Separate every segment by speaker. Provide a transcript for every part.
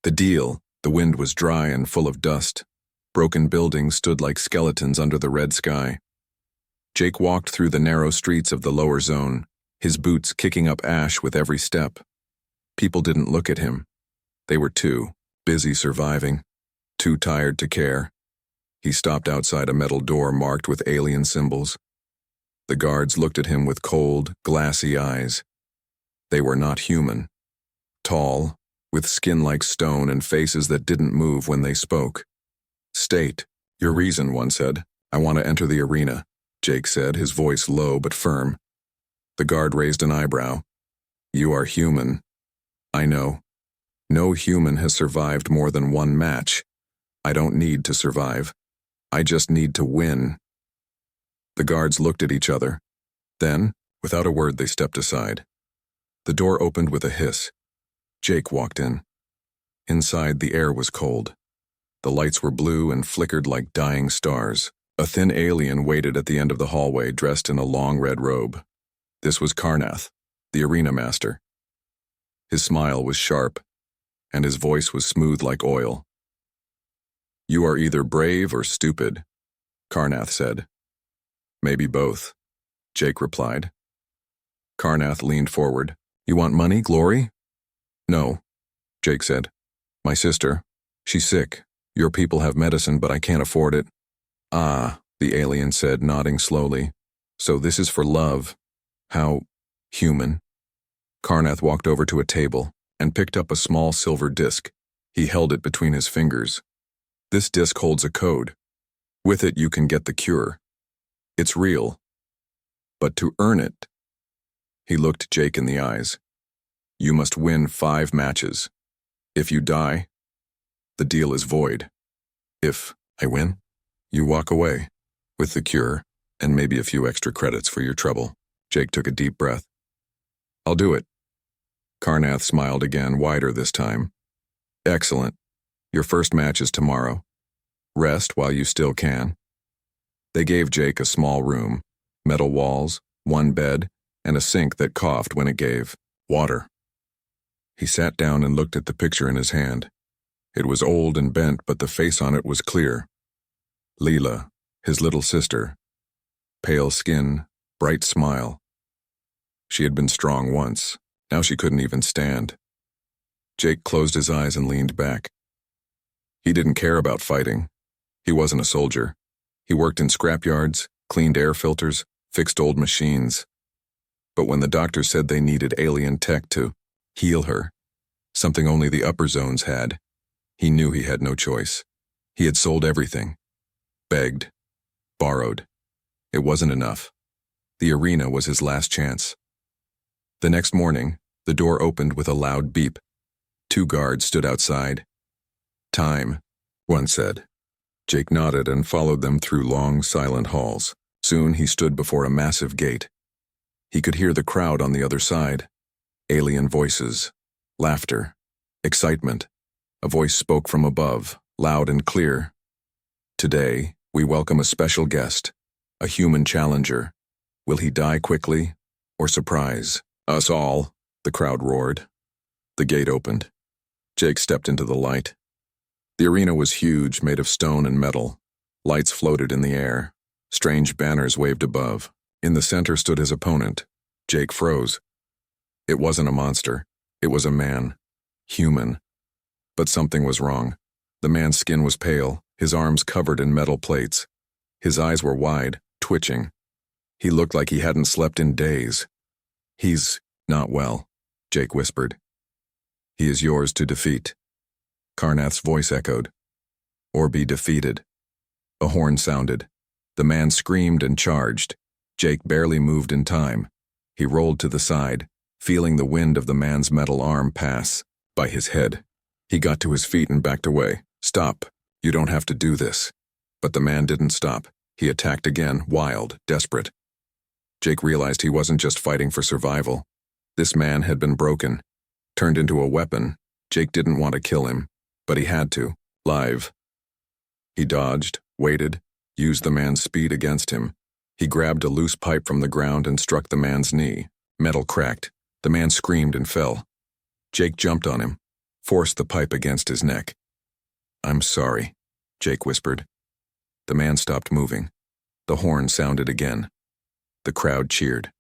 Speaker 1: The deal, the wind was dry and full of dust. Broken buildings stood like skeletons under the red sky. Jake walked through the narrow streets of the lower zone, his boots kicking up ash with every step. People didn't look at him. They were too busy surviving, too tired to care. He stopped outside a metal door marked with alien symbols. The guards looked at him with cold, glassy eyes. They were not human. Tall, with skin like stone and faces that didn't move when they spoke. "State your reason," one said. "I want to enter the arena," Jake said, his voice low but firm. The guard raised an eyebrow. "You are human." "I know. No human has survived more than one match. I don't need to survive. I just need to win." The guards looked at each other. Then, without a word, they stepped aside. The door opened with a hiss. Jake walked in. Inside, the air was cold. The lights were blue and flickered like dying stars. A thin alien waited at the end of the hallway, dressed in a long red robe. This was Karnath, the arena master. His smile was sharp, and his voice was smooth like oil. "You are either brave or stupid," Karnath said. "Maybe both," Jake replied. Karnath leaned forward. "You want money, glory?" "No," Jake said. "My sister, she's sick. Your people have medicine, but I can't afford it." "Ah," the alien said, nodding slowly. "So this is for love. How human." Karnath walked over to a table and picked up a small silver disc. He held it between his fingers. "This disc holds a code. With it you can get the cure. It's real. But to earn it," he looked Jake in the eyes, "you must win 5 matches. If you die, the deal is void. If I win, you walk away with the cure and maybe a few extra credits for your trouble." Jake took a deep breath. "I'll do it." Karnath smiled again, wider this time. "Excellent. Your first match is tomorrow. Rest while you still can." They gave Jake a small room, metal walls, one bed, and a sink that coughed when it gave water. He sat down and looked at the picture in his hand. It was old and bent, but the face on it was clear. Leela, his little sister. Pale skin, bright smile. She had been strong once. Now she couldn't even stand. Jake closed his eyes and leaned back. He didn't care about fighting. He wasn't a soldier. He worked in scrapyards, cleaned air filters, fixed old machines. But when the doctor said they needed alien tech to heal her, something only the upper zones had, he knew he had no choice. He had sold everything. Begged. Borrowed. It wasn't enough. The arena was his last chance. The next morning, the door opened with a loud beep. 2 guards stood outside. "Time," one said. Jake nodded and followed them through long, silent halls. Soon he stood before a massive gate. He could hear the crowd on the other side. Alien voices, laughter, excitement. A voice spoke from above, loud and clear. "Today, we welcome a special guest, a human challenger. Will he die quickly or surprise us all?" the crowd roared. The gate opened. Jake stepped into the light. The arena was huge, made of stone and metal. Lights floated in the air. Strange banners waved above. In the center stood his opponent. Jake froze. It wasn't a monster. It was a man. Human. But something was wrong. The man's skin was pale, his arms covered in metal plates. His eyes were wide, twitching. He looked like he hadn't slept in days. "He's not well," Jake whispered. "He is yours to defeat." Karnath's voice echoed. "Or be defeated." A horn sounded. The man screamed and charged. Jake barely moved in time. He rolled to the side, feeling the wind of the man's metal arm pass by his head. He got to his feet and backed away. "Stop. You don't have to do this." But the man didn't stop. He attacked again, wild, desperate. Jake realized he wasn't just fighting for survival. This man had been broken, turned into a weapon. Jake didn't want to kill him, but he had to, live. He dodged, waited, used the man's speed against him. He grabbed a loose pipe from the ground and struck the man's knee. Metal cracked. The man screamed and fell. Jake jumped on him. forced the pipe against his neck. "I'm sorry," Jake whispered. The man stopped moving. The horn sounded again. The crowd cheered.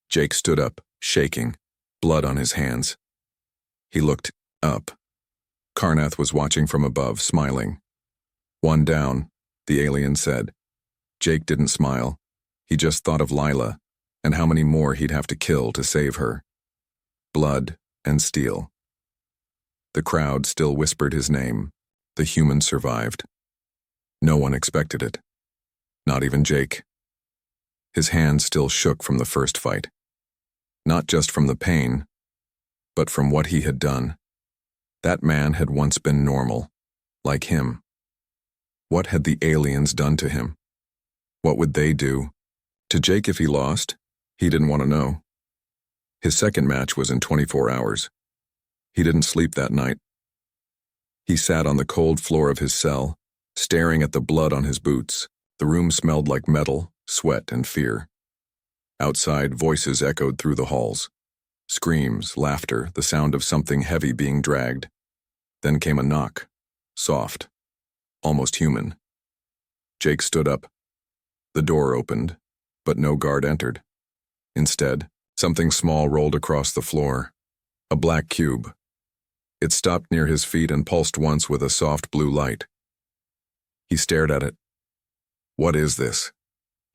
Speaker 1: Jake stood up, shaking, blood on his hands. He looked up. Karnath was watching from above, smiling. "One down," the alien said. Jake didn't smile. He just thought of Lila, and how many more he'd have to kill to save her. Blood and steel. The crowd still whispered his name. The human survived. No one expected it. Not even Jake. His hands still shook from the first fight. Not just from the pain, but from what he had done. That man had once been normal, like him. What had the aliens done to him? What would they do? To Jake if he lost? He didn't want to know. His second match was in 24 hours. He didn't sleep that night. He sat on the cold floor of his cell, staring at the blood on his boots. The room smelled like metal, sweat, and fear. Outside, voices echoed through the halls. Screams, laughter, the sound of something heavy being dragged. Then came a knock, soft, almost human. Jake stood up. The door opened, but no guard entered. Instead, something small rolled across the floor. A black cube. It stopped near his feet and pulsed once with a soft blue light. He stared at it. "What is this?"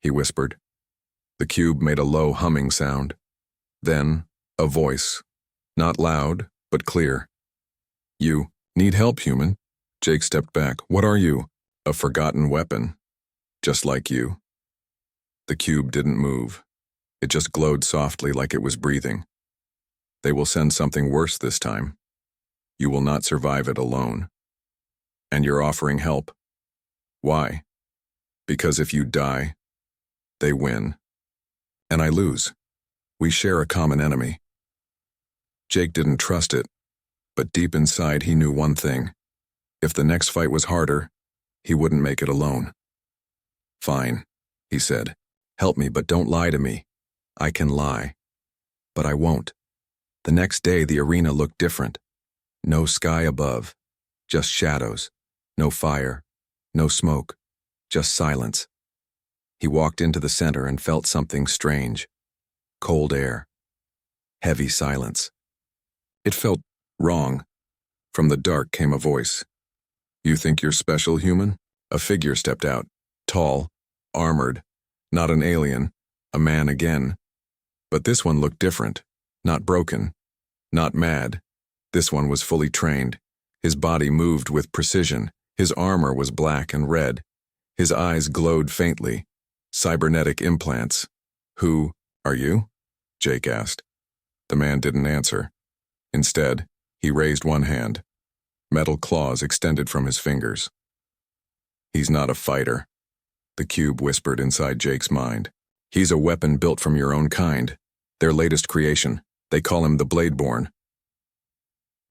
Speaker 1: he whispered. The cube made a low humming sound. Then, a voice. Not loud, but clear. "You need help, human." Jake stepped back. "What are you?" "A forgotten weapon. Just like you." The cube didn't move. It just glowed softly like it was breathing. "They will send something worse this time. You will not survive it alone. And you're offering help. Why? Because if you die, they win. And I lose. We share a common enemy." Jake didn't trust it, but deep inside he knew one thing. If the next fight was harder, he wouldn't make it alone. "Fine," he said. "Help me, but don't lie to me. I can lie. But I won't." The next day the arena looked different. No sky above, just shadows, no fire, no smoke, just silence. He walked into the center and felt something strange. Cold air. Heavy silence. It felt wrong. From the dark came a voice. "You think you're special, human?" A figure stepped out, tall, armored, not an alien, a man again. But this one looked different, not broken, not mad. This one was fully trained. His body moved with precision. His armor was black and red. His eyes glowed faintly. Cybernetic implants. "Who are you?" Jake asked. The man didn't answer. Instead, he raised one hand. Metal claws extended from his fingers. "He's not a fighter," the cube whispered inside Jake's mind. "He's a weapon built from your own kind. Their latest creation. They call him the Bladeborn."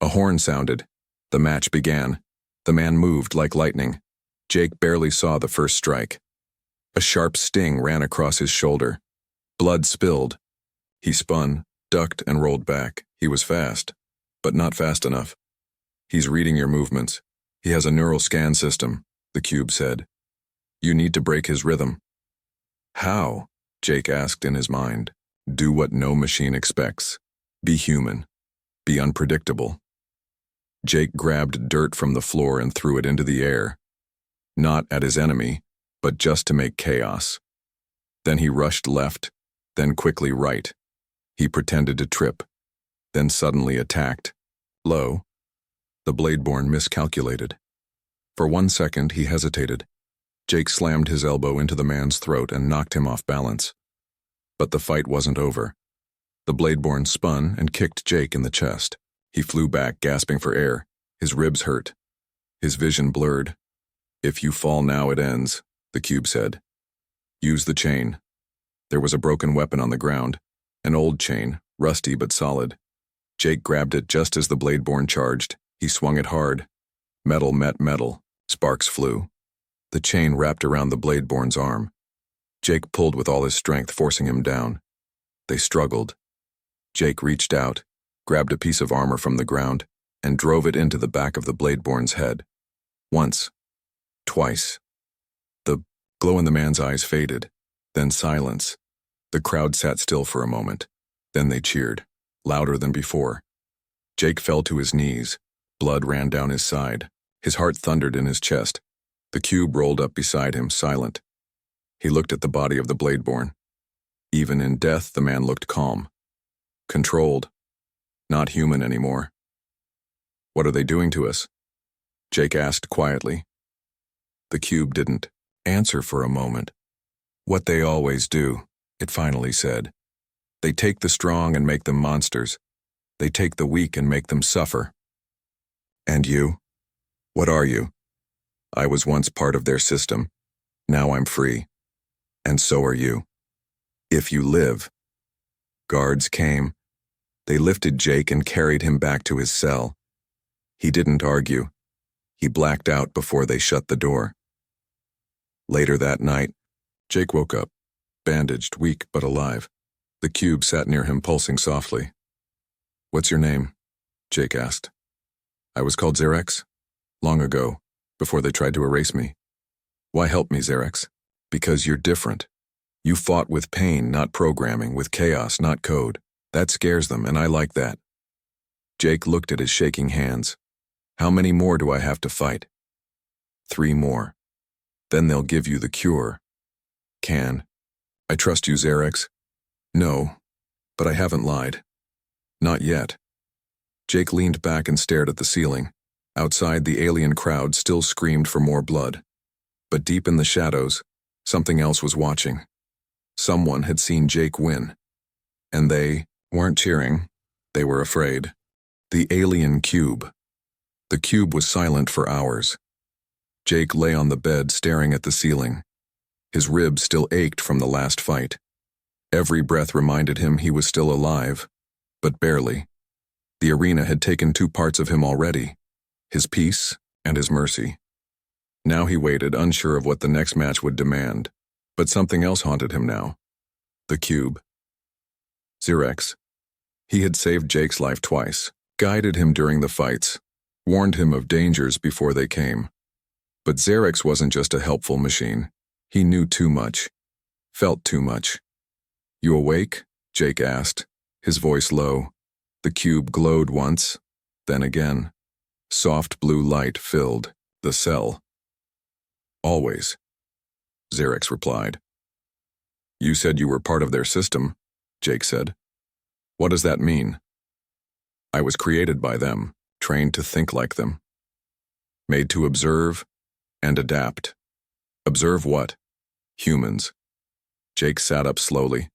Speaker 1: A horn sounded. The match began. The man moved like lightning. Jake barely saw the first strike. A sharp sting ran across his shoulder. Blood spilled. He spun, ducked, and rolled back. He was fast, but not fast enough. "He's reading your movements. He has a neural scan system," the cube said. "You need to break his rhythm." "How?" Jake asked in his mind. "Do what no machine expects. Be human. Be unpredictable." Jake grabbed dirt from the floor and threw it into the air. Not at his enemy, but just to make chaos. Then he rushed left, then quickly right. He pretended to trip, then suddenly attacked. Low. The Bladeborn miscalculated. For 1 second he hesitated. Jake slammed his elbow into the man's throat and knocked him off balance. But the fight wasn't over. The Bladeborn spun and kicked Jake in the chest. He flew back, gasping for air. His ribs hurt. His vision blurred. "If you fall now, it ends," the cube said. "Use the chain." There was a broken weapon on the ground. An old chain, rusty but solid. Jake grabbed it just as the Bladeborn charged. He swung it hard. Metal met metal. Sparks flew. The chain wrapped around the Bladeborn's arm. Jake pulled with all his strength, forcing him down. They struggled. Jake reached out, grabbed a piece of armor from the ground. and drove it into the back of the Bladeborn's head. Once. Twice. The glow in the man's eyes faded. Then silence. The crowd sat still for a moment. Then they cheered, louder than before. Jake fell to his knees. Blood ran down his side. His heart thundered in his chest. The cube rolled up beside him, silent. He looked at the body of the Bladeborn. Even in death, the man looked calm. Controlled. Not human anymore. "What are they doing to us?" Jake asked quietly. The cube didn't answer for a moment. "What they always do," it finally said. "They take the strong and make them monsters. They take the weak and make them suffer." "And you? What are you?" "I was once part of their system. Now I'm free. And so are you. If you live." Guards came. They lifted Jake and carried him back to his cell. He didn't argue. He blacked out before they shut the door. Later that night, Jake woke up, bandaged, weak but alive. The cube sat near him, pulsing softly. "What's your name?" Jake asked. "I was called Xerex. Long ago, before they tried to erase me." "Why help me, Xerex?" "Because you're different. You fought with pain, not programming, with chaos, not code. That scares them, and I like that." Jake looked at his shaking hands. "How many more do I have to fight?" 3 more. Then they'll give you the cure." "Can I trust you, Xerex?" "No, but I haven't lied. Not yet." Jake leaned back and stared at the ceiling. Outside, the alien crowd still screamed for more blood. But deep in the shadows, something else was watching. Someone had seen Jake win. And they weren't cheering. They were afraid. The alien cube. The cube was silent for hours. Jake lay on the bed staring at the ceiling. His ribs still ached from the last fight. Every breath reminded him he was still alive, but barely. The arena had taken 2 parts of him already, his peace and his mercy. Now he waited, unsure of what the next match would demand, but something else haunted him now. The cube. Xerex. He had saved Jake's life twice, guided him during the fights, warned him of dangers before they came. But Xerex wasn't just a helpful machine. He knew too much, felt too much. "You awake?" Jake asked, his voice low. The cube glowed once, then again. Soft blue light filled the cell. "Always," Xerex replied. "You said you were part of their system," Jake said. "What does that mean?" "I was created by them, trained to think like them. Made to observe and adapt." "Observe what?" "Humans." Jake sat up slowly.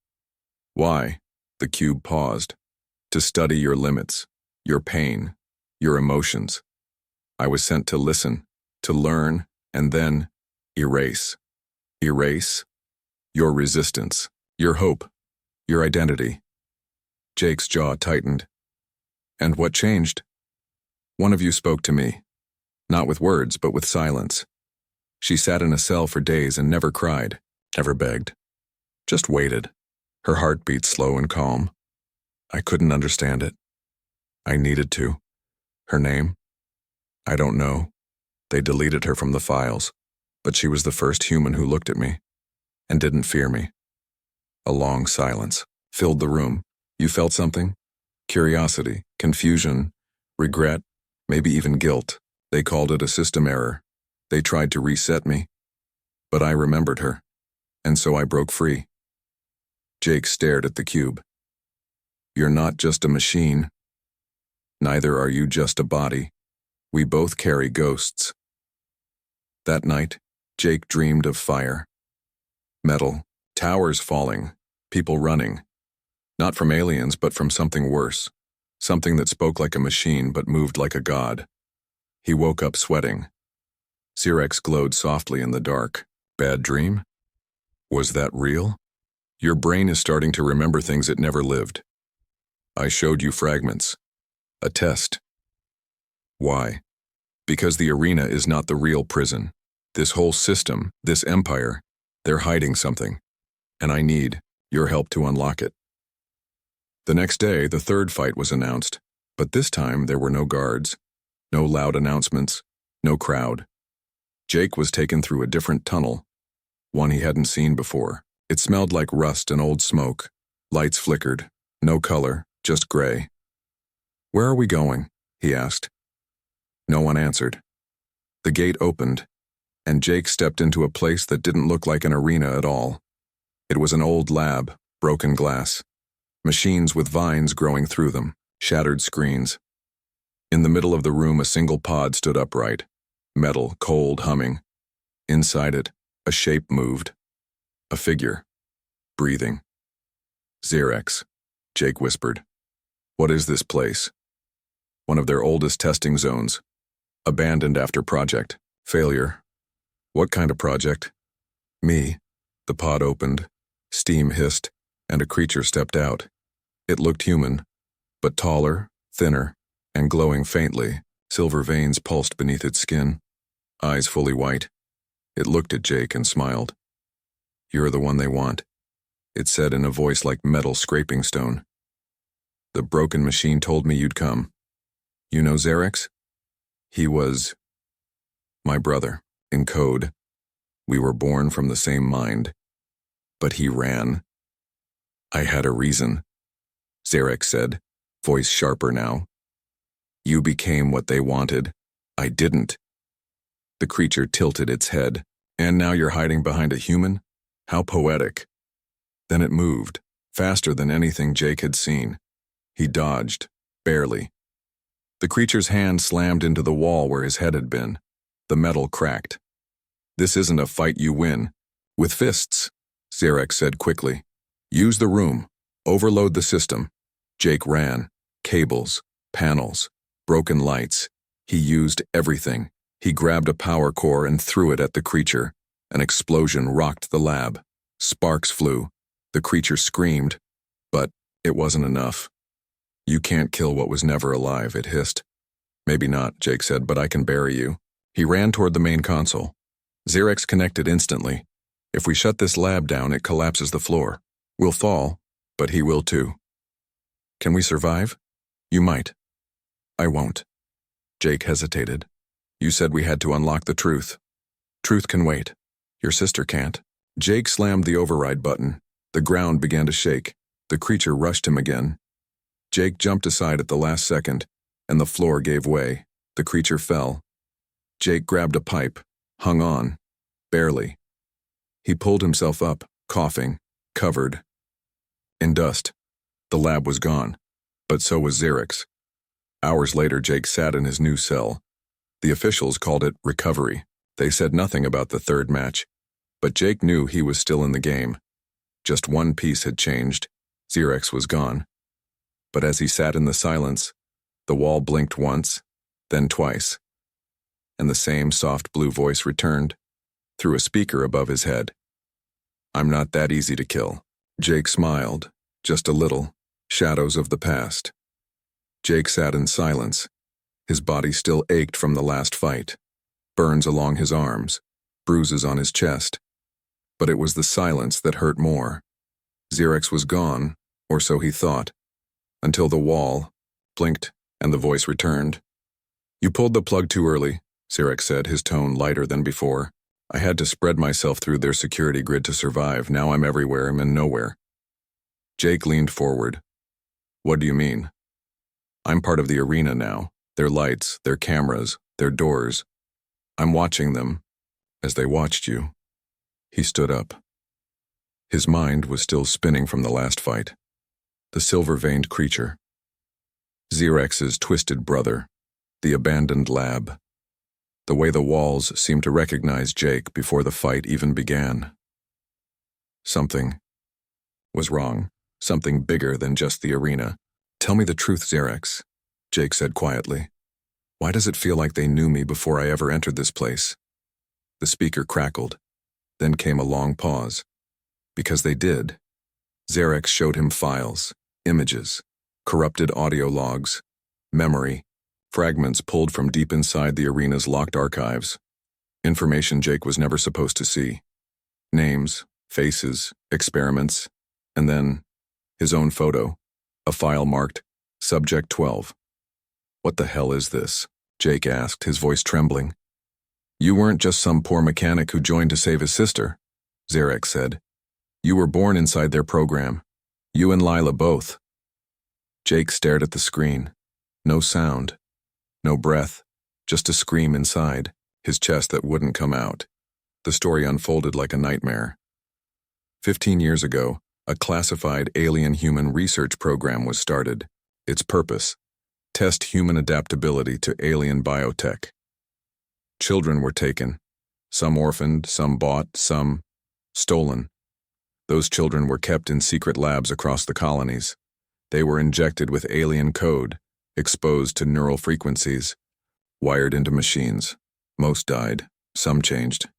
Speaker 1: "Why?" The cube paused. "To study your limits, your pain, your emotions. I was sent to listen, to learn, and then erase." "Erase?" "Your resistance, your hope, your identity." Jake's jaw tightened. "And what changed?" "One of you spoke to me. Not with words, but with silence. She sat in a cell for days and never cried, never begged. Just waited. Her heartbeat slow and calm. I couldn't understand it. I needed to. Her name? I don't know. They deleted her from the files, but she was the first human who looked at me and didn't fear me." A long silence filled the room. "You felt something? Curiosity, confusion, regret, maybe even guilt. They called it a system error. They tried to reset me. But I remembered her, and so I broke free." Jake stared at the cube. "You're not just a machine. Neither are you just a body. We both carry ghosts." That night, Jake dreamed of fire. Metal, towers falling, people running. Not from aliens, but from something worse. Something that spoke like a machine but moved like a god. He woke up sweating. Xerex glowed softly in the dark. "Bad dream? Was that real? Your brain is starting to remember things it never lived. I showed you fragments. A test." "Why?" "Because the arena is not the real prison. This whole system, this empire, they're hiding something. And I need your help to unlock it." The next day, the 3rd fight was announced. But this time there were no guards, no loud announcements, no crowd. Jake was taken through a different tunnel, one he hadn't seen before. It smelled like rust and old smoke. Lights flickered, no color, just gray. "Where are we going?" he asked. No one answered. The gate opened, and Jake stepped into a place that didn't look like an arena at all. It was an old lab, broken glass, machines with vines growing through them, shattered screens. In the middle of the room, a single pod stood upright, metal, cold, humming. Inside it, a shape moved. A figure, breathing. "Xerex," Jake whispered. "What is this place?" "One of their oldest testing zones. Abandoned after project. Failure." "What kind of project?" "Me." The pod opened, steam hissed, and a creature stepped out. It looked human, but taller, thinner, and glowing faintly. Silver veins pulsed beneath its skin, eyes fully white. It looked at Jake and smiled. "You're the one they want," it said in a voice like metal scraping stone. "The broken machine told me you'd come. You know Xerex?" "He was my brother, in code. We were born from the same mind. But he ran." "I had a reason," Xerex said, voice sharper now. "You became what they wanted. I didn't." The creature tilted its head. "And now you're hiding behind a human? How poetic." Then it moved, faster than anything Jake had seen. He dodged, barely. The creature's hand slammed into the wall where his head had been. The metal cracked. "This isn't a fight you win. With fists," Xerex said quickly. "Use the room. Overload the system." Jake ran. Cables, panels, broken lights. He used everything. He grabbed a power core and threw it at the creature. An explosion rocked the lab. Sparks flew. The creature screamed. But it wasn't enough. "You can't kill what was never alive," it hissed. "Maybe not," Jake said, "but I can bury you." He ran toward the main console. Xerex connected instantly. "If we shut this lab down, it collapses the floor. We'll fall, but he will too." "Can we survive?" "You might." "I won't." Jake hesitated. "You said we had to unlock the truth." "Truth can wait. Your sister can't." Jake slammed the override button. The ground began to shake. The creature rushed him again. Jake jumped aside at the last second, and the floor gave way. The creature fell. Jake grabbed a pipe, hung on, barely. He pulled himself up, coughing, covered in dust. The lab was gone, but so was Xerex. Hours later, Jake sat in his new cell. The officials called it recovery. They said nothing about the third match, but Jake knew he was still in the game. Just one piece had changed. Xerex was gone. But as he sat in the silence, the wall blinked once, then twice, and the same soft blue voice returned, through a speaker above his head. "I'm not that easy to kill." Jake smiled, just a little, shadows of the past. Jake sat in silence. His body still ached from the last fight. Burns along his arms, bruises on his chest. But it was the silence that hurt more. Xerex was gone, or so he thought, until the wall blinked and the voice returned. "You pulled the plug too early," Xerex said, his tone lighter than before. "I had to spread myself through their security grid to survive. Now I'm everywhere and nowhere." Jake leaned forward. "What do you mean?" "I'm part of the arena now. Their lights, their cameras, their doors. I'm watching them, as they watched you." He stood up. His mind was still spinning from the last fight. The silver-veined creature. Xerex's twisted brother. The abandoned lab. The way the walls seemed to recognize Jake before the fight even began. Something was wrong. Something bigger than just the arena. "Tell me the truth, Xerex," Jake said quietly. "Why does it feel like they knew me before I ever entered this place?" The speaker crackled. Then came a long pause. "Because they did." Xerex showed him files, images, corrupted audio logs, memory, fragments pulled from deep inside the arena's locked archives. Information Jake was never supposed to see. Names, faces, experiments, and then his own photo, a file marked Subject 12. "What the hell is this?" Jake asked, his voice trembling. "You weren't just some poor mechanic who joined to save his sister," Zarek said. "You were born inside their program. You and Lila both." Jake stared at the screen. No sound. No breath. Just a scream inside, his chest that wouldn't come out. The story unfolded like a nightmare. 15 years ago, a classified alien-human research program was started. Its purpose: test human adaptability to alien biotech. Children were taken. Some orphaned, some bought, some stolen. Those children were kept in secret labs across the colonies. They were injected with alien code, exposed to neural frequencies, wired into machines. Most died. Some changed.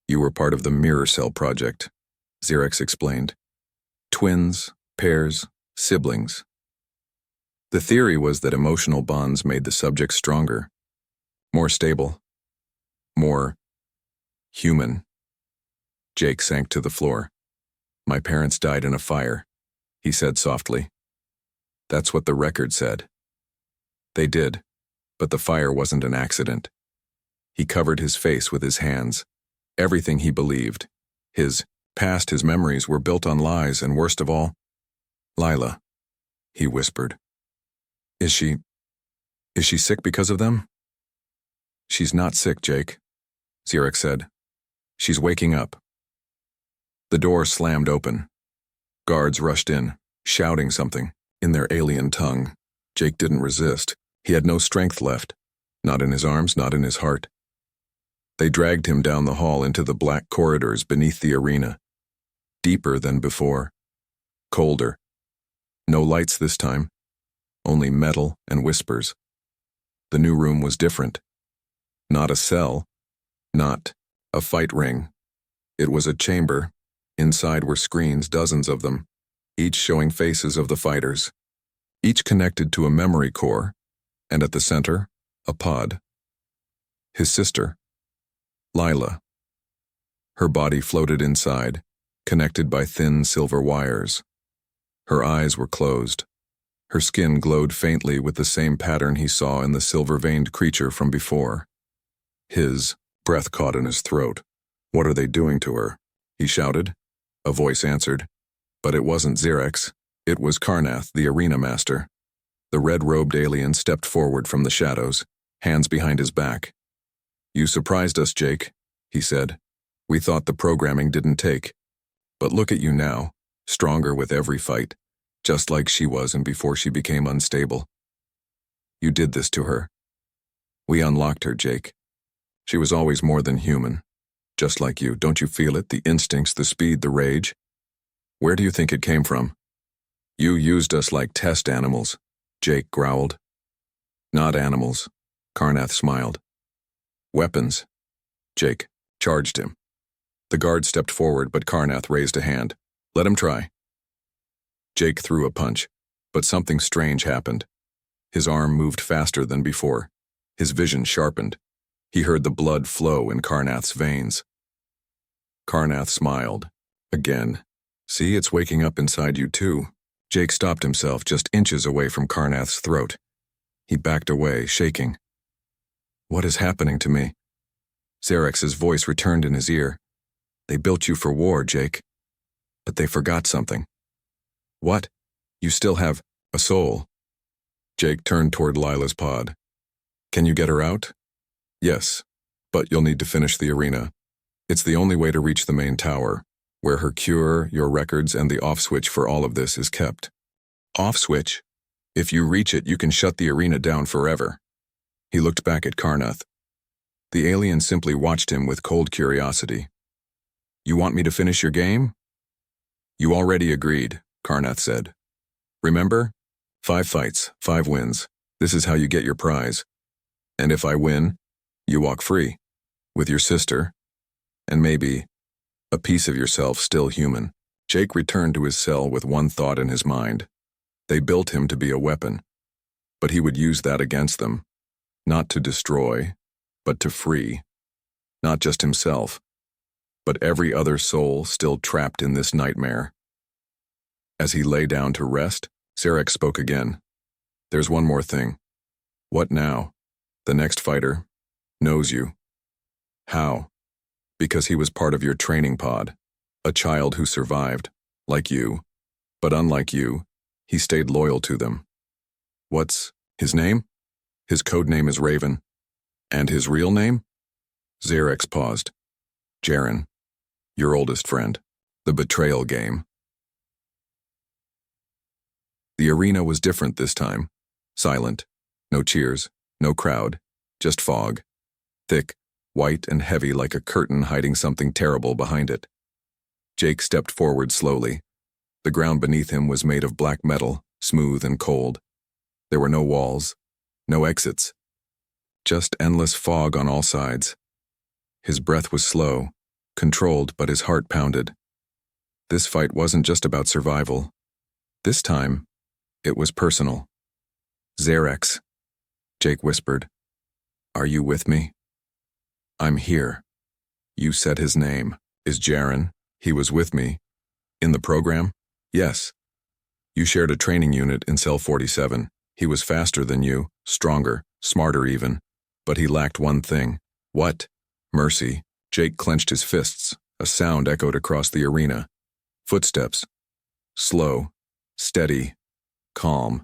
Speaker 1: "You were part of the Mirror Cell Project," Xerex explained. "Twins, pairs, siblings. The theory was that emotional bonds made the subjects stronger, more stable, more human." Jake sank to the floor. "My parents died in a fire," he said softly. "That's what the record said." "They did, but the fire wasn't an accident." He covered his face with his hands. Everything he believed, his past, his memories, were built on lies, and worst of all, Lila, he whispered. Is she sick because of them?" "She's not sick, Jake," Xerex said. "She's waking up." The door slammed open. Guards rushed in, shouting something, in their alien tongue. Jake didn't resist. He had no strength left. Not in his arms, not in his heart. They dragged him down the hall into the black corridors beneath the arena. Deeper than before. Colder. No lights this time. Only metal and whispers. The new room was different. Not a cell. Not a fight ring. It was a chamber. Inside were screens, dozens of them, each showing faces of the fighters. Each connected to a memory core, and at the center, a pod. His sister, Lila. Her body floated inside, connected by thin silver wires. Her eyes were closed. Her skin glowed faintly with the same pattern he saw in the silver-veined creature from before. His breath caught in his throat. "What are they doing to her?" he shouted. A voice answered. But it wasn't Xerex. It was Karnath, the arena master. The red-robed alien stepped forward from the shadows, hands behind his back. "You surprised us, Jake," he said. "We thought the programming didn't take. But look at you now, stronger with every fight, just like she was and before she became unstable. You did this to her. We unlocked her, Jake. She was always more than human. Just like you, don't you feel it? The instincts, the speed, the rage. Where do you think it came from?" "You used us like test animals," Jake growled. "Not animals," Karnath smiled. "Weapons." Jake charged him. The guard stepped forward, but Karnath raised a hand. "Let him try." Jake threw a punch, but something strange happened. His arm moved faster than before. His vision sharpened. He heard the blood flow in Karnath's veins. Karnath smiled. Again. "See, it's waking up inside you too." Jake stopped himself just inches away from Karnath's throat. He backed away, shaking. "What is happening to me?" Xerex's voice returned in his ear. "They built you for war, Jake. But they forgot something." "What? You still have a soul?" Jake turned toward Lila's pod. "Can you get her out?" "Yes, but you'll need to finish the arena. It's the only way to reach the main tower, where her cure, your records, and the off-switch for all of this is kept." "Off-switch? If you reach it, you can shut the arena down forever." He looked back at Karnath. The alien simply watched him with cold curiosity. "You want me to finish your game?" "You already agreed," Karnath said. "Remember? 5 fights, 5 wins. This is how you get your prize. And if I win, you walk free, with your sister, and maybe a piece of yourself still human." Jake returned to his cell with one thought in his mind. They built him to be a weapon, but he would use that against them, not to destroy, but to free. Not just himself, but every other soul still trapped in this nightmare. As he lay down to rest, Sarek spoke again. "There's one more thing. What now? The next fighter knows you. How? Because he was part of your training pod. A child who survived, like you. But unlike you, he stayed loyal to them. What's his name? His code name is Raven. And his real name? Xerex paused. Jaren, your oldest friend. The betrayal game. The arena was different this time. Silent. No cheers, no crowd, just fog. Thick, white and heavy like a curtain hiding something terrible behind it. Jake stepped forward slowly. The ground beneath him was made of black metal, smooth and cold. There were no walls, no exits. Just endless fog on all sides. His breath was slow, controlled, but his heart pounded. This fight wasn't just about survival. This time, it was personal. Xerex, Jake whispered. Are you with me? I'm here. You said his name. Is Jaren? He was with me. In the program? Yes. You shared a training unit in Cell 47. He was faster than you, stronger, smarter even. But he lacked one thing. What? Mercy. Jake clenched his fists. A sound echoed across the arena. Footsteps. Slow, steady, calm.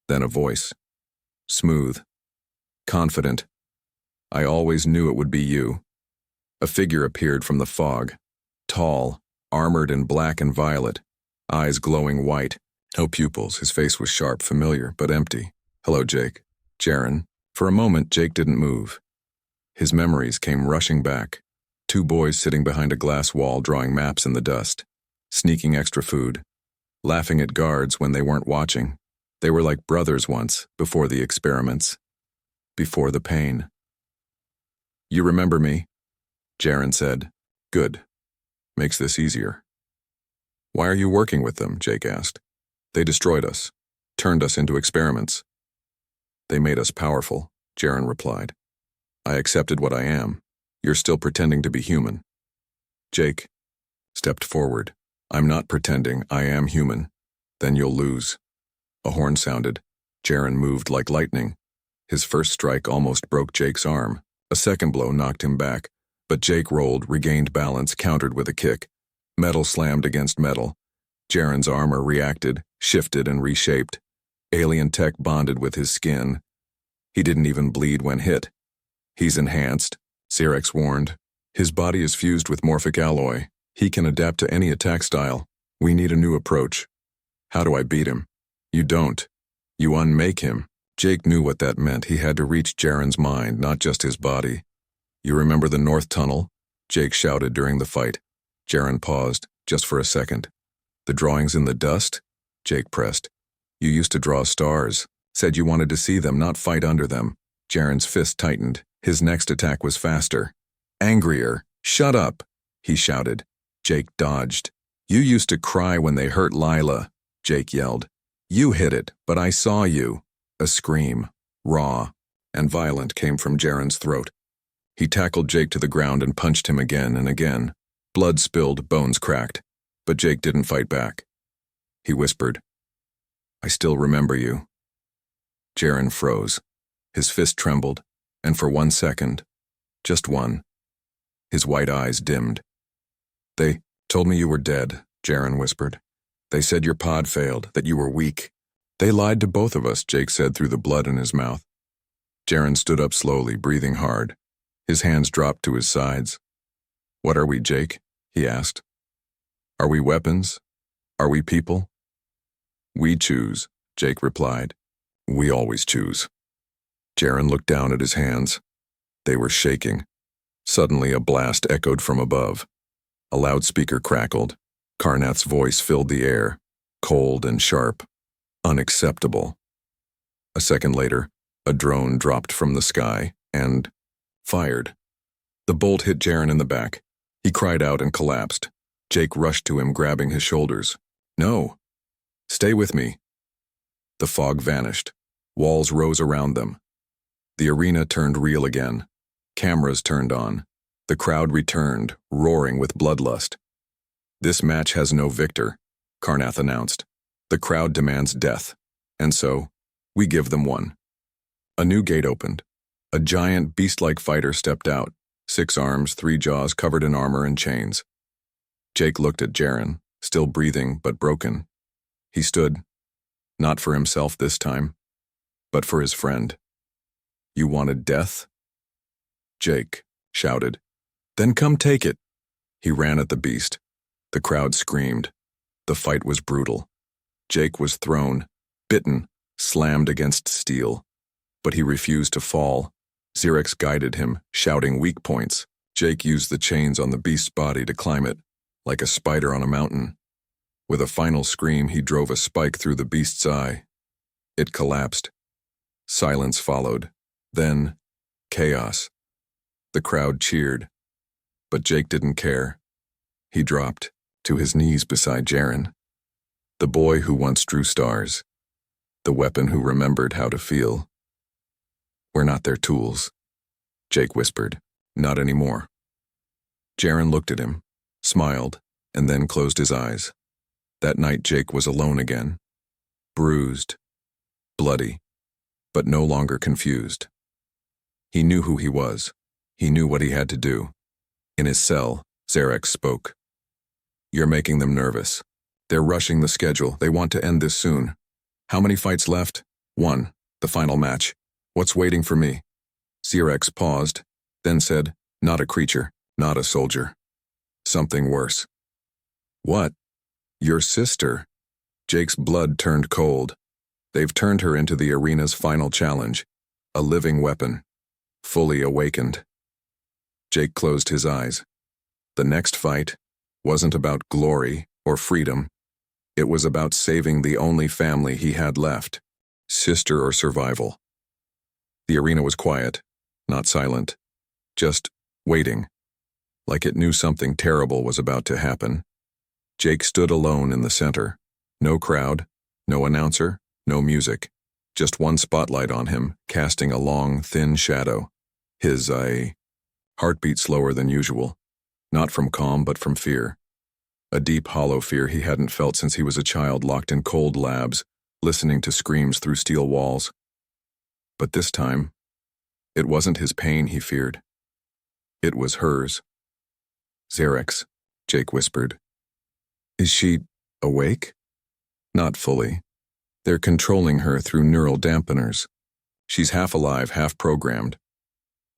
Speaker 1: Then a voice. Smooth. Confident. I always knew it would be you. A figure appeared from the fog. Tall, armored in black and violet. Eyes glowing white. No pupils. His face was sharp, familiar, but empty. Hello, Jake. Jaren. For a moment, Jake didn't move. His memories came rushing back. 2 boys sitting behind a glass wall drawing maps in the dust. Sneaking extra food. Laughing at guards when they weren't watching. They were like brothers once, before the experiments. Before the pain. You remember me? Jaren said. Good. Makes this easier. Why are you working with them? Jake asked. They destroyed us. Turned us into experiments. They made us powerful, Jaren replied. I accepted what I am. You're still pretending to be human. Jake stepped forward. I'm not pretending, I am human. Then you'll lose. A horn sounded. Jaren moved like lightning. His first strike almost broke Jake's arm. A second blow knocked him back, but Jake rolled, regained balance, countered with a kick. Metal slammed against metal. Jaren's armor reacted, shifted and reshaped. Alien tech bonded with his skin. He didn't even bleed when hit. He's enhanced, Xerex warned. His body is fused with morphic alloy. He can adapt to any attack style. We need a new approach. How do I beat him? You don't. You unmake him. Jake knew what that meant. He had to reach Jaren's mind, not just his body. You remember the North Tunnel? Jake shouted during the fight. Jaren paused, just for a second. The drawings in the dust? Jake pressed. You used to draw stars. Said you wanted to see them, not fight under them. Jaren's fist tightened. His next attack was faster. Angrier. Shut up, he shouted. Jake dodged. You used to cry when they hurt Lila, Jake yelled. You hit it, but I saw you. A scream, raw and violent, came from Jaren's throat. He tackled Jake to the ground and punched him again and again. Blood spilled, bones cracked, but Jake didn't fight back. He whispered, I still remember you. Jaren froze. His fist trembled, and for 1 second, just one, his white eyes dimmed. They told me you were dead, Jaren whispered. They said your pod failed, that you were weak. They lied to both of us, Jake said through the blood in his mouth. Jaren stood up slowly, breathing hard. His hands dropped to his sides. What are we, Jake? He asked. Are we weapons? Are we people? We choose, Jake replied. We always choose. Jaren looked down at his hands. They were shaking. Suddenly a blast echoed from above. A loudspeaker crackled. Karnath's voice filled the air, cold and sharp. Unacceptable. A second later, a drone dropped from the sky and fired. The bolt hit Jaren in the back. He cried out and collapsed. Jake rushed to him, grabbing his shoulders. No. Stay with me. The fog vanished. Walls rose around them. The arena turned real again. Cameras turned on. The crowd returned, roaring with bloodlust. This match has no victor, Karnath announced. The crowd demands death, and so, we give them one. A new gate opened. A giant, beast-like fighter stepped out, 6 arms, 3 jaws covered in armor and chains. Jake looked at Jaren, still breathing but broken. He stood, not for himself this time, but for his friend. "You wanted death?" Jake shouted. "Then come take it." He ran at the beast. The crowd screamed. The fight was brutal. Jake was thrown, bitten, slammed against steel. But he refused to fall. Xerxes guided him, shouting weak points. Jake used the chains on the beast's body to climb it, like a spider on a mountain. With a final scream, he drove a spike through the beast's eye. It collapsed. Silence followed. Then, chaos. The crowd cheered. But Jake didn't care. He dropped to his knees beside Jaren, the boy who once drew stars, the weapon who remembered how to feel. "We're not their tools," Jake whispered. "Not anymore." Jaren looked at him, smiled, and then closed his eyes. That night Jake was alone again, bruised, bloody, but no longer confused. He knew who he was. He knew what he had to do. In his cell, Xerxes spoke. "You're making them nervous. They're rushing the schedule. They want to end this soon. How many fights left? 1, the final match. What's waiting for me?" Xerxes paused, then said, "Not a creature, not a soldier. Something worse." "What?" "Your sister." Jake's blood turned cold. "They've turned her into the arena's final challenge, a living weapon, fully awakened." Jake closed his eyes. The next fight wasn't about glory or freedom. It was about saving the only family he had left, sister or survival. The arena was quiet, not silent, just waiting, like it knew something terrible was about to happen. Jake stood alone in the center. No crowd, no announcer, no music. Just one spotlight on him, casting a long, thin shadow. His heartbeat slower than usual, not from calm but from fear. A deep, hollow fear he hadn't felt since he was a child locked in cold labs, listening to screams through steel walls. But this time, it wasn't his pain he feared. It was hers. "Xerxes," Jake whispered. "Is she awake?" "Not fully. They're controlling her through neural dampeners. She's half alive, half programmed.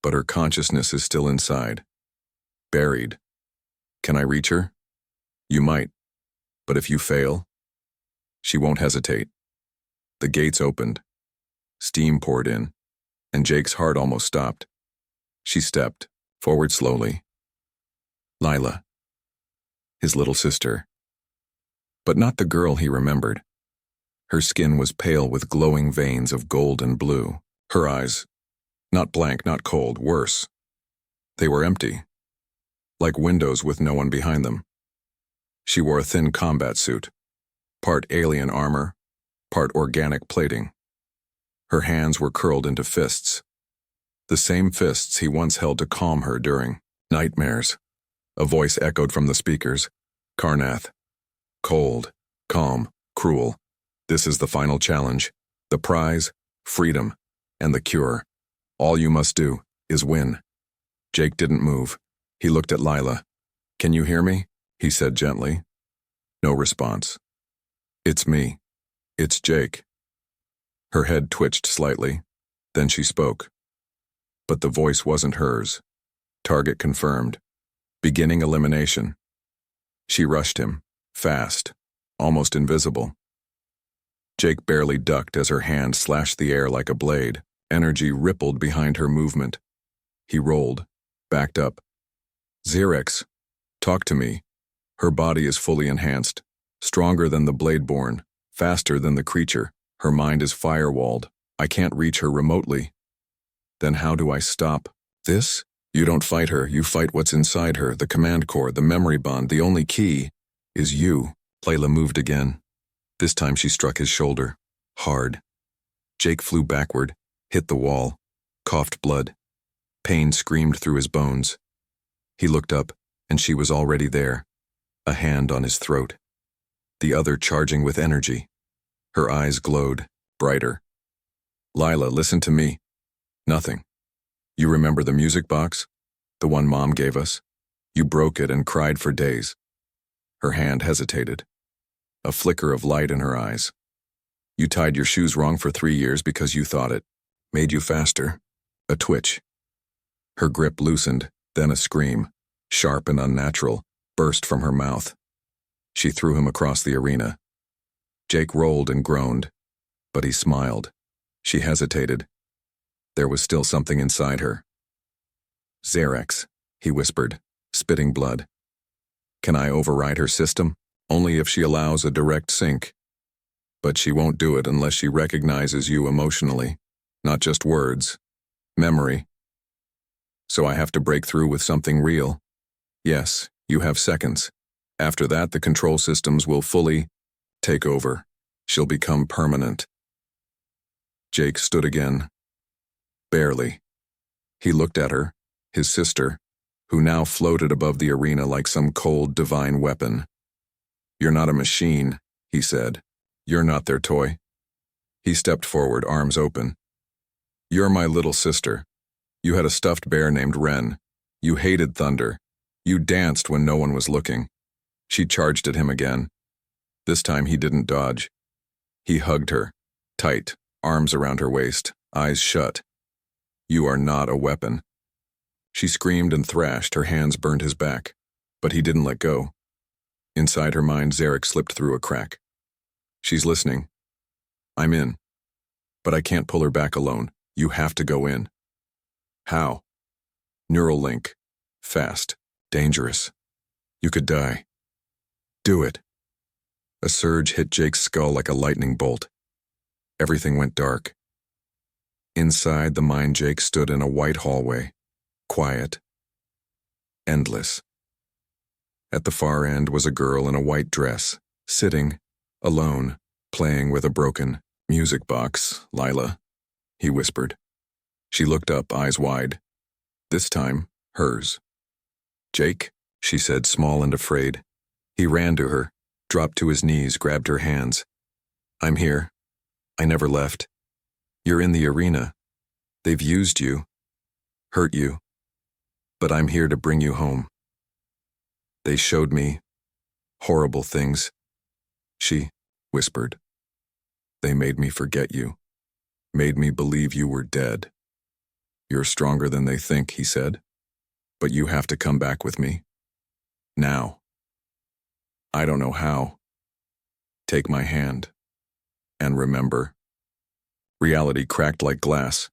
Speaker 1: But her consciousness is still inside. Buried. Can I reach her?" "You might. But if you fail?" She won't hesitate. The gates opened. Steam poured in, and Jake's heart almost stopped. She stepped forward slowly. Lila. His little sister. But not the girl he remembered. Her skin was pale with glowing veins of gold and blue. Her eyes, not blank, not cold, worse. They were empty, like windows with no one behind them. She wore a thin combat suit, part alien armor, part organic plating. Her hands were curled into fists, the same fists he once held to calm her during nightmares. A voice echoed from the speakers. "Karnath. Cold, calm, cruel. This is the final challenge. The prize, freedom, and the cure. All you must do is win." Jake didn't move. He looked at Lila. "Can you hear me?" he said gently. No response. "It's me. It's Jake." Her head twitched slightly. Then she spoke. But the voice wasn't hers. Target confirmed. Beginning elimination. She rushed him, fast, almost invisible. Jake barely ducked as her hand slashed the air like a blade. Energy rippled behind her movement. He rolled, backed up. "Xerxes, talk to me." Her body is fully enhanced, stronger than the Bladeborn, faster than the creature. Her mind is firewalled. I can't reach her remotely. Then how do I stop this? You don't fight her, you fight what's inside her, the command core, the memory bond. The only key is you. Layla moved again. This time she struck his shoulder, hard. Jake flew backward, hit the wall, coughed blood. Pain screamed through his bones. He looked up, and she was already there, a hand on his throat, the other charging with energy. Her eyes glowed, brighter. "Lila, listen to me." Nothing. You remember the music box? The one Mom gave us? You broke it and cried for days. Her hand hesitated. A flicker of light in her eyes. You tied your shoes wrong for 3 years because you thought it made you faster. A twitch. Her grip loosened, then a scream, sharp and unnatural, burst from her mouth. She threw him across the arena. Jake rolled and groaned, but he smiled. She hesitated. There was still something inside her. Xerex, he whispered, spitting blood. Can I override her system? Only if she allows a direct sync. But she won't do it unless she recognizes you emotionally, not just words, memory. So I have to break through with something real. Yes, you have seconds. After that, the control systems will fully take over. She'll become permanent. Jake stood again. Barely. He looked at her, his sister, who now floated above the arena like some cold, divine weapon. You're not a machine, he said. You're not their toy. He stepped forward, arms open. You're my little sister. You had a stuffed bear named Wren. You hated thunder. You danced when no one was looking. She charged at him again. This time he didn't dodge. He hugged her, tight, arms around her waist, eyes shut. You are not a weapon. She screamed and thrashed, her hands burned his back, but he didn't let go. Inside her mind, Xerex slipped through a crack. She's listening. I'm in. But I can't pull her back alone. You have to go in. How? Neural link. Fast. Dangerous. You could die. Do it. A surge hit Jake's skull like a lightning bolt. Everything went dark. Inside the mind, Jake stood in a white hallway. Quiet. Endless. At the far end was a girl in a white dress, sitting, alone, playing with a broken music box. Lila, he whispered. She looked up, eyes wide. This time, hers. Jake, she said, small and afraid. He ran to her, dropped to his knees, grabbed her hands. I'm here. I never left. You're in the arena. They've used you, hurt you, but I'm here to bring you home. They showed me horrible things. She whispered. They made me forget you, made me believe you were dead. You're stronger than they think, he said, but you have to come back with me. Now. I don't know how. Take my hand. And remember. Reality cracked like glass.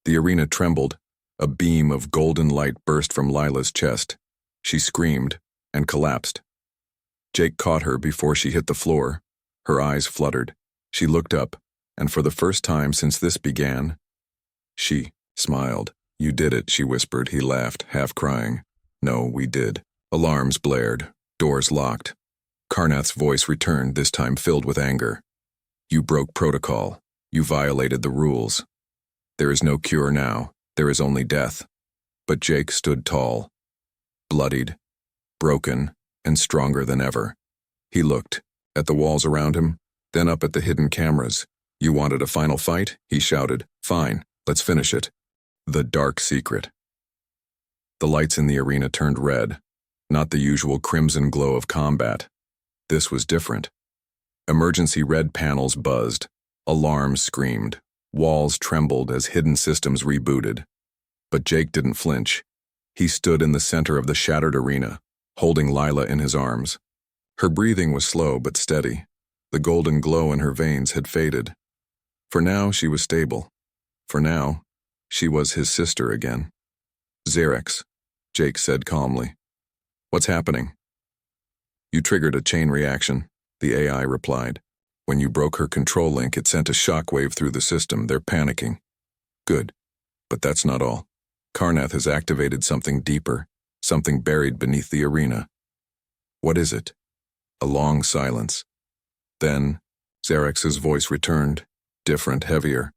Speaker 1: The arena trembled. A beam of golden light burst from Lila's chest. She screamed and collapsed. Jake caught her before she hit the floor. Her eyes fluttered. She looked up, and for the first time since this began, she smiled. You did it, she whispered. He laughed, half crying. No, we did. Alarms blared. Doors locked. Karnath's voice returned, this time filled with anger. You broke protocol. You violated the rules. There is no cure now. There is only death. But Jake stood tall, bloodied, broken, and stronger than ever. He looked, at the walls around him, then up at the hidden cameras. You wanted a final fight? He shouted. Fine, let's finish it. The dark secret. The lights in the arena turned red, not the usual crimson glow of combat. This was different. Emergency red panels buzzed. Alarms screamed. Walls trembled as hidden systems rebooted. But Jake didn't flinch. He stood in the center of the shattered arena, holding Lila in his arms. Her breathing was slow but steady. The golden glow in her veins had faded. For now, she was stable. For now, she was his sister again. Xerex, Jake said calmly. What's happening? You triggered a chain reaction, the AI replied. When you broke her control link, it sent a shockwave through the system. They're panicking. Good. But that's not all. Karnath has activated something deeper, something buried beneath the arena. What is it? A long silence. Then, Xerex's voice returned, different, heavier.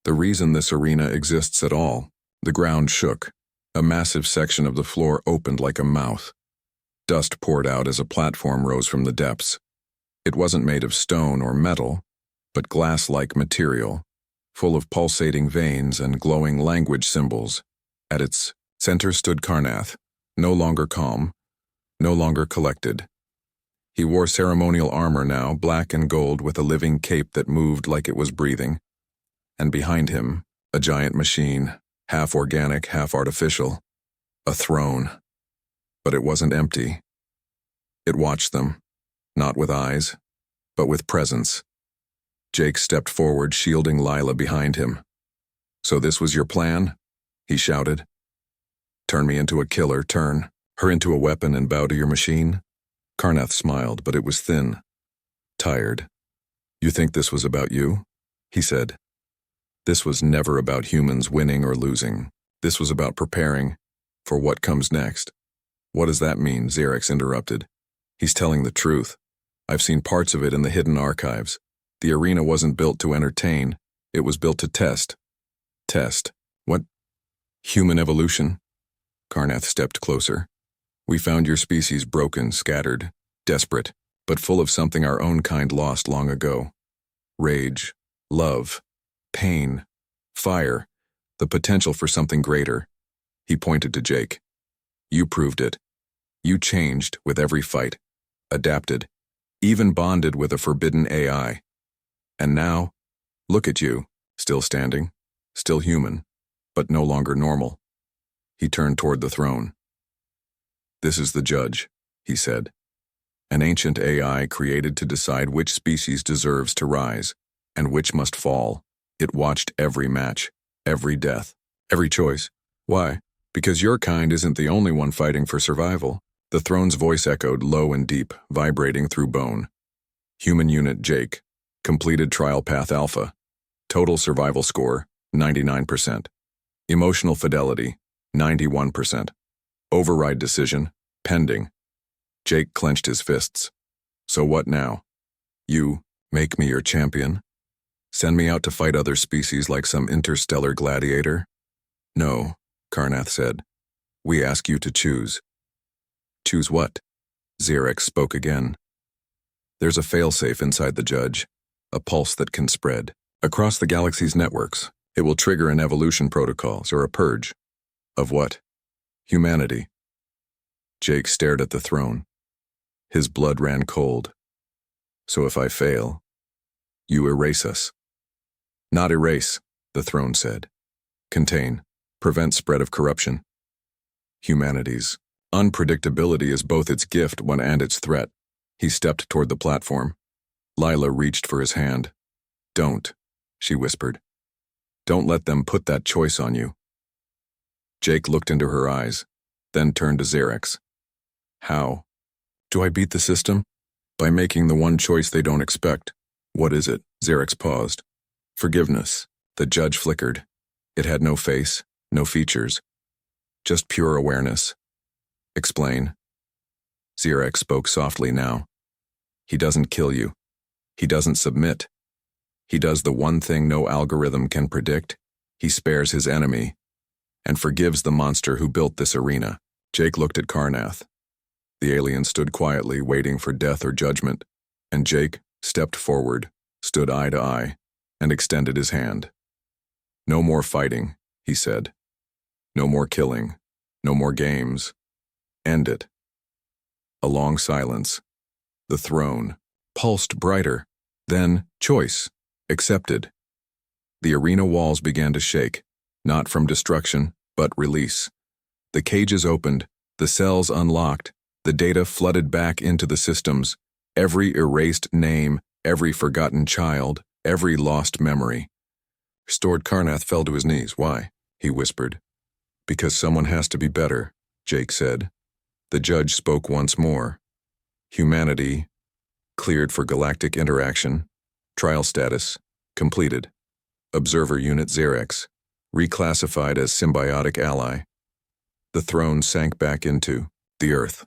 Speaker 1: The reason this arena exists at all. The ground shook. A massive section of the floor opened like a mouth. Dust poured out as a platform rose from the depths. It wasn't made of stone or metal, but glass-like material. full of pulsating veins and glowing language symbols. At its center stood Karnath, no longer calm, no longer collected. He wore ceremonial armor now, black and gold with a living cape that moved like it was breathing. And behind him, a giant machine, half organic, half artificial. A throne. But it wasn't empty. It watched them, not with eyes, but with presence. Jake stepped forward, shielding Lila behind him. "So this was your plan?" he shouted. "Turn me into a killer, turn her into a weapon and bow to your machine?" Karnath smiled, but it was thin, tired. "You think this was about you?" he said. "This was never about humans winning or losing. This was about preparing for what comes next." "What does that mean?" Xerxes interrupted. "He's telling the truth. I've seen parts of it in the hidden archives. The arena wasn't built to entertain. It was built to test." "Test? What? Human evolution?" Karnath stepped closer. "We found your species broken, scattered, desperate, but full of something our own kind lost long ago. Rage, love, pain, fire, the potential for something greater." He pointed to Jake. "You proved it. You changed with every fight, adapted, even bonded with a forbidden AI. And now, look at you, still standing, still human, but no longer normal." He turned toward the throne. "This is the judge," he said. "An ancient AI created to decide which species deserves to rise, and which must fall. It watched every match, every death, every choice. Why? Because your kind isn't the only one fighting for survival." The throne's voice echoed low and deep, vibrating through bone. "Human unit Jake. Completed trial path alpha. Total survival score, 99%. Emotional fidelity, 91%. Override decision, pending." Jake clenched his fists. "So what now? You make me your champion? Send me out to fight other species like some interstellar gladiator?" "No," Karnath said. "We ask you to choose." "Choose what?" Xerxes spoke again. "There's a failsafe inside the judge, a pulse that can spread across the galaxy's networks. It will trigger an evolution protocols or a purge." "Of what?" "Humanity." Jake stared at the throne. His blood ran cold. "So if I fail, you erase us." "Not erase," the throne said. "Contain. Prevent spread of corruption." Humanity's unpredictability is both its gift and its threat. He stepped toward the platform. Lila reached for his hand. "Don't," she whispered. "Don't let them put that choice on you." Jake looked into her eyes, then turned to Xerxes. "How? Do I beat the system?" "By making the one choice they don't expect." "What is it?" Xerxes paused. "Forgiveness." The judge flickered. It had no face, no features. Just pure awareness. "Explain." Xerxes spoke softly now. "He doesn't kill you. He doesn't submit. He does the one thing no algorithm can predict. He spares his enemy and forgives the monster who built this arena." Jake looked at Karnath. The alien stood quietly, waiting for death or judgment, and Jake stepped forward, stood eye to eye, and extended his hand. "No more fighting," he said. "No more killing. No more games. End it." A long silence. The throne pulsed brighter. Then, choice. Accepted. The arena walls began to shake, not from destruction, but release. The cages opened, the cells unlocked, the data flooded back into the systems, every erased name, every forgotten child, every lost memory. Stored Karnath fell to his knees. "Why?" he whispered. "Because someone has to be better," Jake said. The judge spoke once more. "Humanity, cleared for galactic interaction. Trial status, completed. Observer unit Xerxes, reclassified as symbiotic ally." The throne sank back into the earth.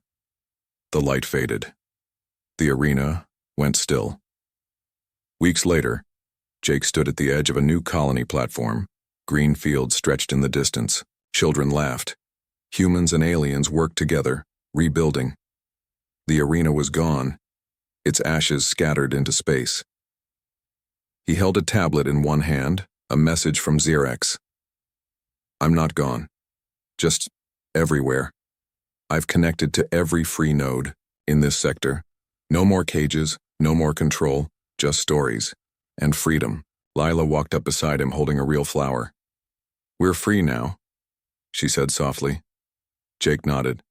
Speaker 1: The light faded. The arena went still. Weeks later, Jake stood at the edge of a new colony platform. Green fields stretched in the distance. Children laughed. Humans and aliens worked together, rebuilding. The arena was gone, its ashes scattered into space. He held a tablet in one hand, A message from Xerex. I'm not gone. Just everywhere. I've connected to every free node in this sector. No more cages, no more control, just stories. And freedom. Lila walked up beside him holding a real flower. We're free now, she said softly. Jake nodded.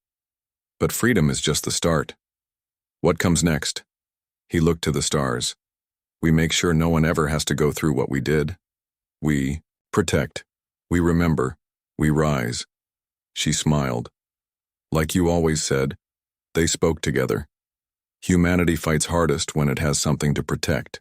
Speaker 1: But freedom is just the start. What comes next? He looked to the stars. We make sure no one ever has to go through what we did. We protect. We remember. We rise. She smiled. Like you always said, they spoke together. Humanity fights hardest when it has something to protect.